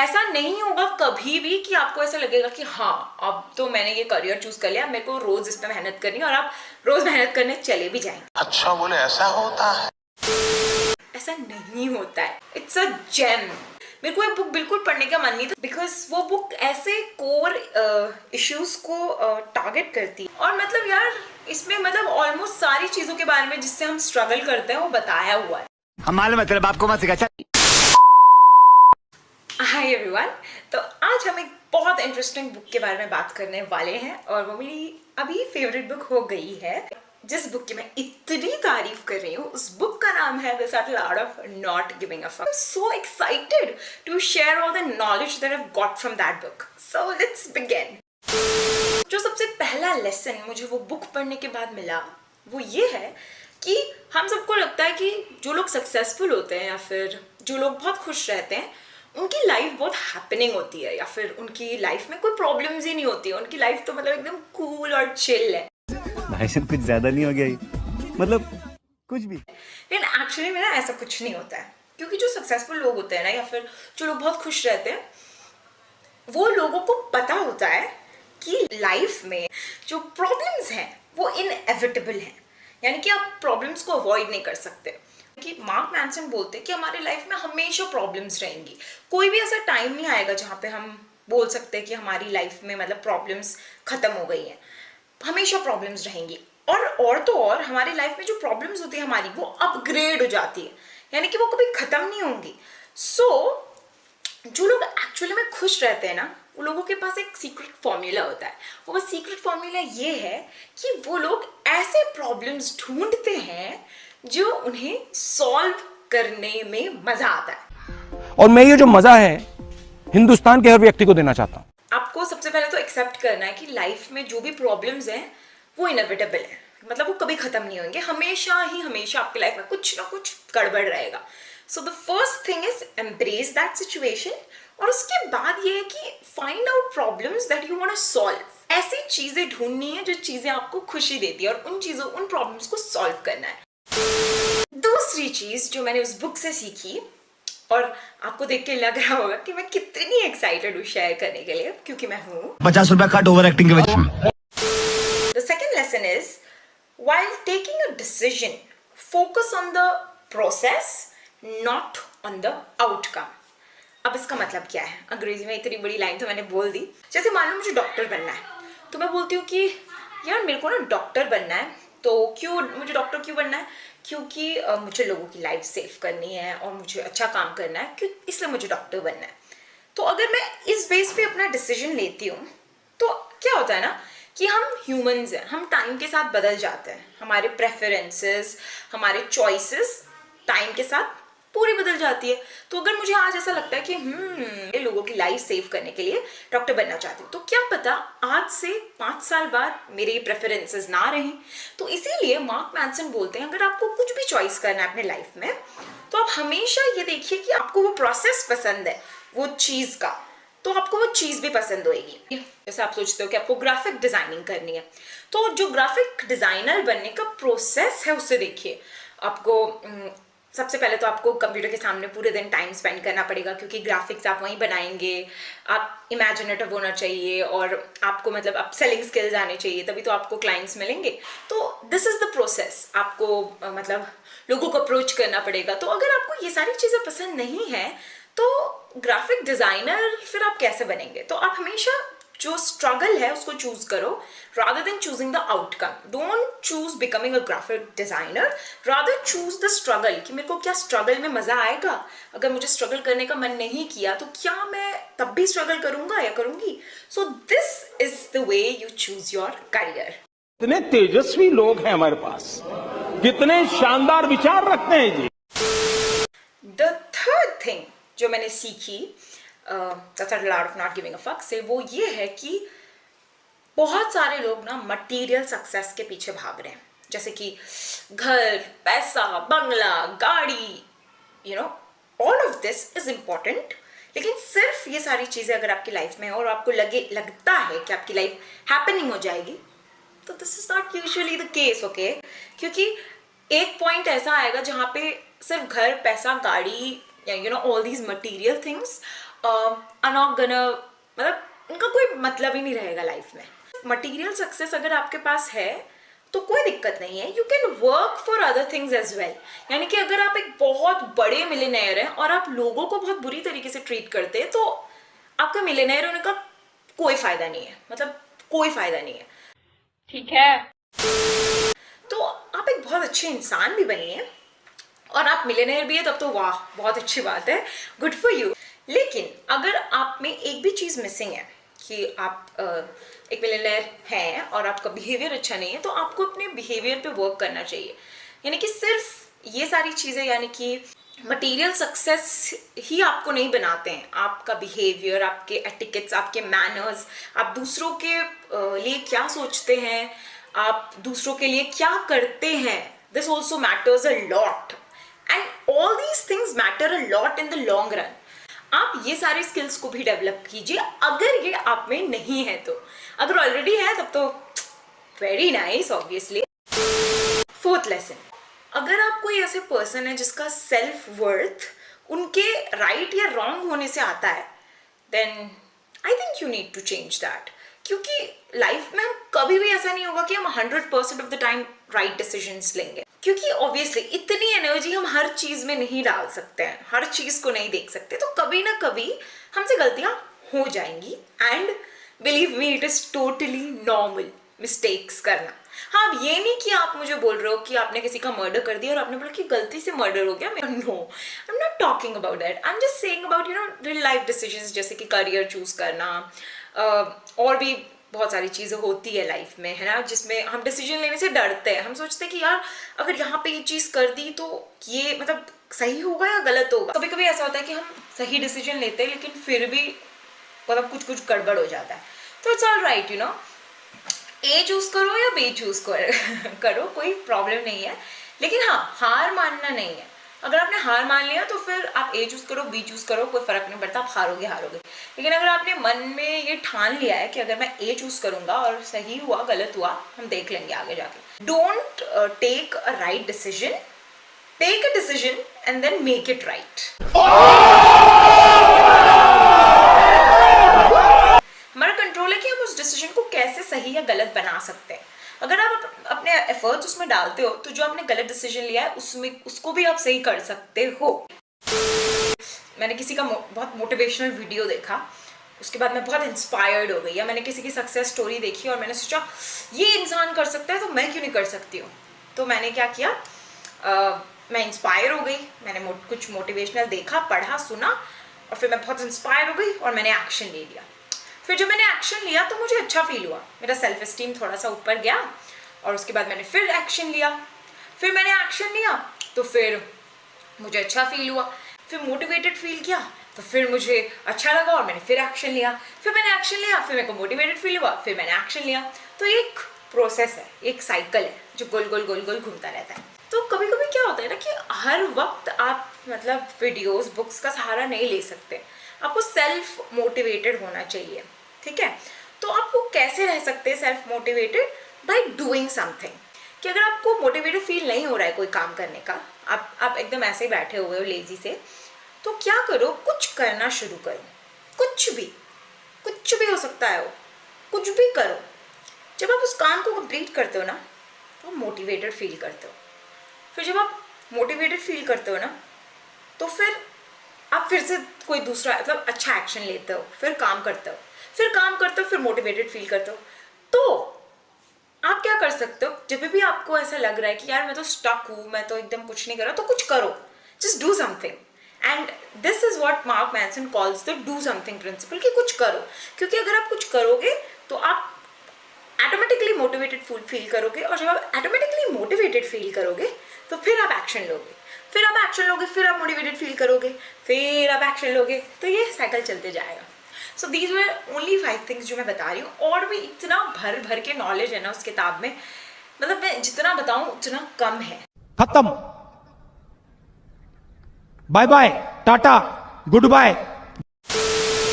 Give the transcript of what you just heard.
ऐसा नहीं होगा कभी भी कि आपको ऐसा लगेगा कि हाँ अब तो मैंने ये करियर चूज कर लिया, मेरे को रोज इस पे मेहनत करनी है, और आप रोज मेहनत करने चले भी जाएंगे। अच्छा बोले ऐसा होता है? ऐसा नहीं होता है। It's a gem. मेरे को ये बुक बिल्कुल पढ़ने का मन नहीं था, बिकॉज वो बुक ऐसे कोर इश्यूज को टारगेट करती है, और मतलब यार इसमें मतलब ऑलमोस्ट सारी चीजों के बारे में जिससे हम स्ट्रगल करते हैं वो बताया हुआ है। हमारे मतलब आपको मत सिखा। हाय एवरीवन, तो आज हम एक बहुत इंटरेस्टिंग बुक के बारे में बात करने वाले हैं, और वो मेरी अभी फेवरेट बुक हो गई है। जिस बुक की मैं इतनी तारीफ कर रही हूँ उस बुक का नाम है the subtle art of not giving a fuck. I am so excited to share all the knowledge that I have got from that book. So let's begin. जो सबसे पहला लेसन मुझे वो बुक पढ़ने के बाद मिला वो ये है कि हम सबको लगता है कि जो लोग सक्सेसफुल होते हैं या फिर जो लोग बहुत खुश रहते हैं उनकी लाइफ बहुत हैपनिंग होती है, या फिर उनकी लाइफ में कोई प्रॉब्लम्स ही नहीं होती है। उनकी लाइफ तो मतलब एकदम कूल और चिल है। भाई साहब कुछ ज्यादा नहीं हो गया ये? मतलब कुछ भी। लेकिन एक्चुअली में ना ऐसा कुछ नहीं होता है, क्योंकि जो सक्सेसफुल लोग होते हैं ना या फिर जो लोग बहुत खुश रहते हैं वो लोगों को पता होता है कि लाइफ में जो प्रॉब्लम्स हैं वो इनएविटेबल हैं, यानी कि आप प्रॉब्लम्स को अवॉइड नहीं कर सकते। कि मार्क मैनसन बोलते हैं कि हमारे लाइफ में हमेशा प्रॉब्लम्स रहेंगी। कोई भी ऐसा टाइम नहीं आएगा जहाँ पे हम बोल सकते हैं कि हमारी लाइफ में मतलब प्रॉब्लम्स खत्म हो गई हैं। हमेशा प्रॉब्लम्स रहेंगी, और तो और हमारी लाइफ में जो प्रॉब्लम्स होती है हमारी वो अपग्रेड हो जाती है, यानी कि वो कभी खत्म नहीं होंगी। जो लोग एक्चुअली में खुश रहते हैं ना वो लोगों के पास एक सीक्रेट फॉर्मूला होता है। वो सीक्रेट फॉर्मूला ये है कि वो लोग ऐसे प्रॉब्लम्स ढूंढते हैं जो उन्हें सॉल्व करने में मजा आता है। और मैं ये जो मजा है हिंदुस्तान के हर व्यक्ति को देना चाहता हूं। आपको सबसे पहले तो एक्सेप्ट करना है कि लाइफ में जो भी प्रॉब्लम्स हैं वो इनएविटेबल है, मतलब वो कभी खत्म नहीं होंगे। हमेशा आपकी लाइफ में कुछ ना कुछ गड़बड़ रहेगा। So the first thing is embrace that situation, और उसके बाद ये है कि find out problems that you want to solve. ऐसी चीजें ढूंढनी है जो चीजें आपको खुशी देती है, और उन प्रॉब्लम्स को सॉल्व करना है। दूसरी चीज जो मैंने उस बुक से सीखी, और आपको देख के लग रहा होगा कि मैं कितनी एक्साइटेड हूँ शेयर करने के लिए, क्योंकि मैं हूँ 50 रुपया कट ओवर एक्टिंग के वजह। The second lesson is, while taking a decision, focus on the process, not on the outcome. अब इसका मतलब क्या है? अंग्रेजी में इतनी बड़ी लाइन तो मैंने बोल दी। जैसे मान लो मुझे डॉक्टर बनना है, तो मैं बोलती हूँ कि यार मेरे को ना डॉक्टर बनना है। तो मुझे डॉक्टर क्यों बनना है? क्योंकि मुझे लोगों की लाइफ सेव करनी है और मुझे अच्छा काम करना है, इसलिए मुझे डॉक्टर बनना है। तो अगर मैं इस बेस पे अपना डिसीजन लेती हूँ तो क्या होता है ना कि हम ह्यूमंस हैं, हम टाइम के साथ बदल जाते हैं। हमारे प्रेफरेंसेस, हमारे चॉइसेस टाइम के साथ पूरी बदल जाती है। तो अगर मुझे आज ऐसा लगता है कि लोगों की लाइफ सेव करने के लिए डॉक्टर बनना चाहती हूँ, तो क्या पता आज से 5 साल बाद मेरे प्रेफरेंसेस ना रहें। तो इसीलिए मार्क मैनसन बोलते हैं अगर आपको कुछ भी चॉइस करना है अपने लाइफ में, तो आप हमेशा ये देखिए कि आपको वो प्रोसेस पसंद है वो चीज़ का, तो आपको वो चीज़ भी पसंद होएगी। जैसे आप सोचते हो कि आपको ग्राफिक डिज़ाइनिंग करनी है, तो जो ग्राफिक डिज़ाइनर बनने का प्रोसेस है उससे देखिए। आपको सबसे पहले तो आपको कंप्यूटर के सामने पूरे दिन टाइम स्पेंड करना पड़ेगा, क्योंकि ग्राफिक्स आप वहीं बनाएंगे। आप इमेजिनेटिव होना चाहिए, और आपको मतलब आप सेलिंग स्किल्स आने चाहिए, तभी तो आपको क्लाइंट्स मिलेंगे। तो दिस इज़ द प्रोसेस। आपको मतलब लोगों को अप्रोच करना पड़ेगा। तो अगर आपको ये सारी चीज़ें पसंद नहीं है तो ग्राफिक डिज़ाइनर फिर आप कैसे बनेंगे? तो आप हमेशा जो स्ट्रगल है उसको चूज करो rather than choosing the outcome. Don't choose becoming a graphic designer, rather choose the struggle कि मेरे को क्या स्ट्रगल में मजा आएगा। अगर मुझे स्ट्रगल करने का मन नहीं किया तो क्या मैं तब भी स्ट्रगल करूंगा या करूंगी? So this is the way you choose your career. कितने तेजस्वी लोग हैं हमारे पास, कितने शानदार विचार रखते हैं जी। The third thing जो मैंने सीखी The Subtle Art of Not Giving a Fuck से, वो ये है कि बहुत सारे लोग ना मटेरियल सक्सेस के पीछे भाग रहे हैं, जैसे कि घर, पैसा, बंगला, गाड़ी, all of this is important. लेकिन सिर्फ ये सारी चीज़ें अगर आपकी लाइफ में है और आपको लगता है कि आपकी लाइफ हैपनिंग हो जाएगी, तो this is not usually the case, okay. क्योंकि एक पॉइंट ऐसा आएगा जहाँ पे सिर्फ घर, पैसा, गाड़ी, all these material things are not gonna, मतलब उनका कोई मतलब ही नहीं रहेगा लाइफ में। मटीरियल सक्सेस अगर आपके पास है तो कोई दिक्कत नहीं है, you can work for other things as well. यानी कि अगर आप एक बहुत बड़े मिलियनेयर हैं और आप लोगों को बहुत बुरी तरीके से ट्रीट करते हैं तो आपका मिलियनेयर होने का कोई फायदा नहीं है, मतलब कोई फायदा नहीं है, ठीक है। तो आप एक बहुत अच्छे इंसान भी बनिए और आप मिलियनेयर भी है तब तो वाह बहुत अच्छी बात है, गुड फॉर यू। लेकिन अगर आप में एक भी चीज़ मिसिंग है कि आप एक मिलियनेयर हैं और आपका बिहेवियर अच्छा नहीं है, तो आपको अपने बिहेवियर पे वर्क करना चाहिए। यानी कि सिर्फ ये सारी चीज़ें, यानी कि मटेरियल सक्सेस ही आपको नहीं बनाते हैं, आपका बिहेवियर, आपके एटिकेट्स, आपके मैनर्स, आप दूसरों के लिए क्या सोचते हैं, आप दूसरों के लिए क्या करते हैं, this also matters a lot and all these things matter a lot in the long run. आप ये सारे स्किल्स को भी डेवलप कीजिए अगर ये आप में नहीं है तो। अगर ऑलरेडी है तब तो very nice obviously. Fourth lesson, अगर आप कोई ऐसे पर्सन है जिसका सेल्फ वर्थ उनके राइट या रॉन्ग होने से आता है, then I think you need to change that. क्योंकि लाइफ में हम कभी भी ऐसा नहीं होगा कि हम 100% of the time right decisions लेंगे, क्योंकि ऑब्वियसली इतनी एनर्जी हम हर चीज में नहीं डाल सकते हैं, हर चीज को नहीं देख सकते, तो कभी ना कभी हमसे गलतियां हो जाएंगी and believe me it is totally normal mistakes करना। हाँ, अब ये नहीं कि आप मुझे बोल रहे हो कि आपने किसी का मर्डर कर दिया और आपने बोला कि गलती से मर्डर हो गया, no I am not talking about that, I am just saying about real life decisions, जैसे कि करियर चूज करना, और भी बहुत सारी चीज़ें होती है लाइफ में, है ना, जिसमें हम डिसीजन लेने से डरते हैं। हम सोचते हैं कि यार अगर यहाँ पे ये चीज़ कर दी तो ये मतलब सही होगा या गलत होगा। कभी कभी ऐसा होता है कि हम सही डिसीजन लेते हैं लेकिन फिर भी मतलब कुछ कुछ गड़बड़ हो जाता है, तो it's all right, A choose करो या बी चूज करो, कोई प्रॉब्लम नहीं है। लेकिन हाँ, हार मानना नहीं है। अगर आपने हार मान लिया तो फिर आप ए चूज करो, बी चूज करो, कोई फर्क नहीं पड़ता, आप हारोगे। लेकिन अगर आपने मन में ये ठान लिया है कि अगर मैं ए चूज करूंगा और सही हुआ गलत हुआ हम देख लेंगे आगे जाके, don't take a right decision, take a decision and then make it right. हमारा कंट्रोल है कि हम उस डिसीजन को कैसे सही या गलत बना सकते हैं। अगर आप अपने एफर्ट्स उसमें डालते हो तो जो आपने गलत डिसीजन लिया है उसको भी आप सही कर सकते हो। मैंने किसी का बहुत मोटिवेशनल वीडियो देखा, उसके बाद मैं बहुत इंस्पायर्ड हो गई, या मैंने किसी की सक्सेस स्टोरी देखी और मैंने सोचा ये इंसान कर सकता है तो मैं क्यों नहीं कर सकती हूँ। तो मैंने क्या किया, मैं इंस्पायर हो गई, मैंने कुछ मोटिवेशनल देखा, पढ़ा, सुना और फिर मैं बहुत इंस्पायर हो गई और मैंने एक्शन ले लिया। फिर जब मैंने एक्शन लिया तो मुझे अच्छा फील हुआ, मेरा सेल्फ एस्टीम थोड़ा सा ऊपर गया और उसके बाद मैंने फिर एक्शन लिया, फिर मैंने एक्शन लिया तो फिर मुझे अच्छा फील हुआ, फिर मोटिवेटेड फील किया तो फिर मुझे अच्छा लगा और मैंने फिर एक्शन लिया, फिर मैंने एक्शन लिया, फिर मेरे को मोटिवेटेड फील हुआ, फिर मैंने एक्शन लिया। तो एक प्रोसेस है, एक साइकिल है जो गोल गोल गोल गोल घूमता रहता है। तो कभी कभी क्या होता है ना कि हर वक्त आप मतलब वीडियोस, बुक्स का सहारा नहीं ले सकते, आपको सेल्फ मोटिवेटेड होना चाहिए, ठीक है। तो आप वो कैसे रह सकते हैं self motivated? By doing something. कि अगर आपको मोटिवेटेड फील नहीं हो रहा है कोई काम करने का, आप एकदम ऐसे ही बैठे हुए हो लेजी से, तो क्या करो, कुछ करना शुरू करो, कुछ भी हो सकता है, वो कुछ भी करो। जब आप उस काम को कंप्लीट करते हो ना तो आप मोटिवेटेड फील करते हो। फिर जब आप मोटिवेटेड फील करते हो ना तो फिर आप फिर से कोई दूसरा मतलब अच्छा एक्शन लेते हो, फिर काम करते हो, फिर मोटिवेटेड फील करते हो। तो आप क्या कर सकते हो, जब भी आपको ऐसा लग रहा है कि यार मैं तो स्टक हूँ, मैं तो एकदम कुछ नहीं कर रहा, तो कुछ करो, just do something. And this is what Mark Manson calls the do something principle, कि कुछ करो। क्योंकि अगर आप कुछ करोगे तो आप ऑटोमेटिकली मोटिवेटेड फील करोगे, और जब आप ऑटोमेटिकली मोटिवेटेड फील करोगे तो फिर आप एक्शन लोगे, फिर आप मोटिवेटेड फील करोगे, फिर आप एक्शन लोगे, तो ये साइकिल चलते जाएगा। So these were only 5 things जो मैं बता रही हूँ, और भी इतना भर के नॉलेज है ना उस किताब में, मतलब मैं जितना बताऊँ उतना कम है। खत्म, bye bye, tata, good bye.